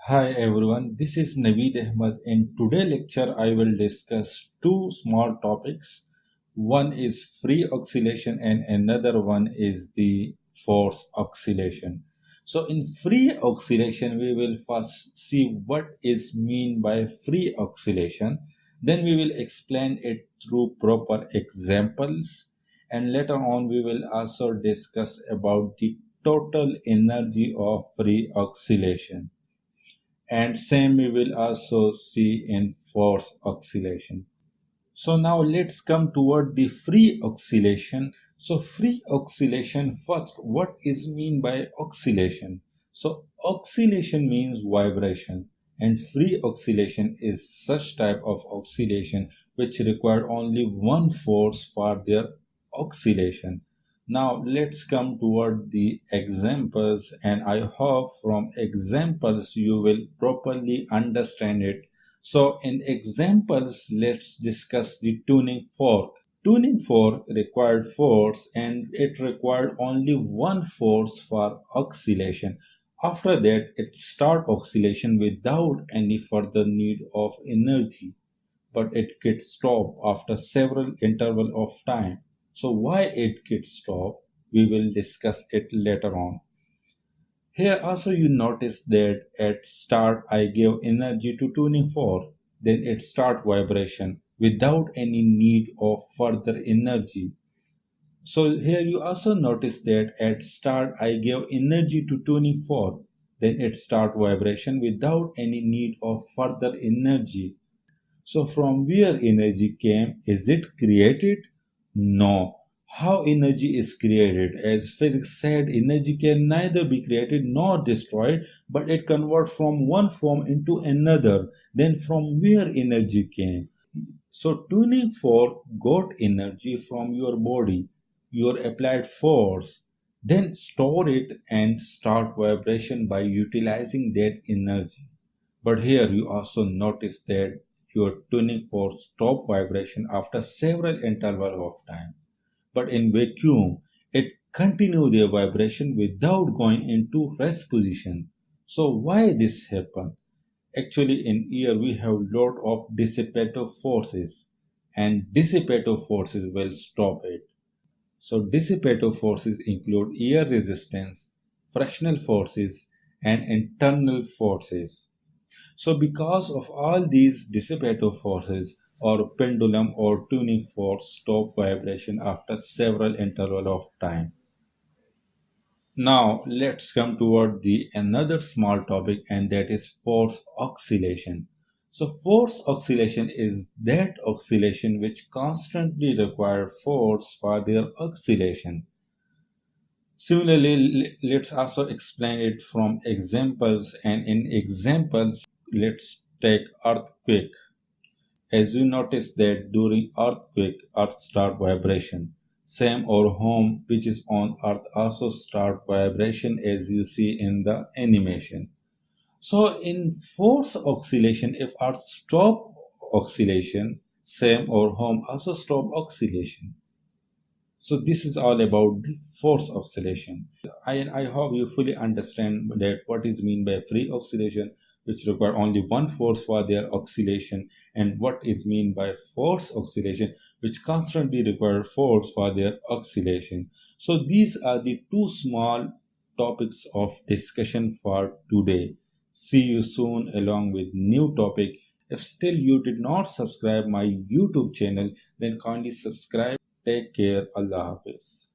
Hi everyone, this is Naveed Ahmad. In today's lecture, I will discuss two small topics. One is free oscillation and another one is the force oscillation. So in free oscillation, we will first see what is mean by free oscillation. Then we will explain it through proper examples. And later on, we will also discuss about the total energy of free oscillation, and same we will also see in force oscillation. So now let's come toward the free oscillation. So free oscillation, first, what is mean by oscillation? So oscillation means vibration, and free oscillation is such type of oscillation which require only one force for their oscillation. Now let's come toward the examples, and I hope from examples you will properly understand it. So in examples, let's discuss the tuning fork. Tuning fork required force and it required only one force for oscillation. After that, it start oscillation without any further need of energy, but it gets stopped after several interval of time. So why it gets stopped, we will discuss it later on. Here also you notice that at start I gave energy to tuning fork, then it start vibration without any need of further energy. So here you also notice that at start I gave energy to tuning fork, then it start vibration without any need of further energy. So from where energy came? Is it created? No. How energy is created? As physics said, energy can neither be created nor destroyed, but it converts from one form into another. Then from where energy came? So tuning fork got energy from your body, your applied force, then store it and start vibration by utilizing that energy. But here you also notice that your tuning fork stop vibration after several interval of time. But in vacuum, it continue their vibration without going into rest position. So why this happen? Actually in air we have lot of dissipative forces, and dissipative forces will stop it. So dissipative forces include air resistance, frictional forces and internal forces. So because of all these dissipative forces, our pendulum or tuning fork stop vibration after several interval of time. Now let's come toward the another small topic, and that is force oscillation. So force oscillation is that oscillation which constantly require force for their oscillation. Similarly, let's also explain it from examples, and in examples, let's take earthquake. As you notice that during earthquake, earth start vibration. Same our home which is on earth also start vibration, as you see in the animation. So in force oscillation, if earth stop oscillation, same our home also stop oscillation. So this is all about the force oscillation. I hope you fully understand that what is mean by free oscillation, which require only one force for their oscillation, and what is mean by force oscillation, which constantly require force for their oscillation. So these are the two small topics of discussion for today. See you soon along with new topic. If still you did not subscribe my YouTube channel, then kindly subscribe. Take care. Allah Hafiz.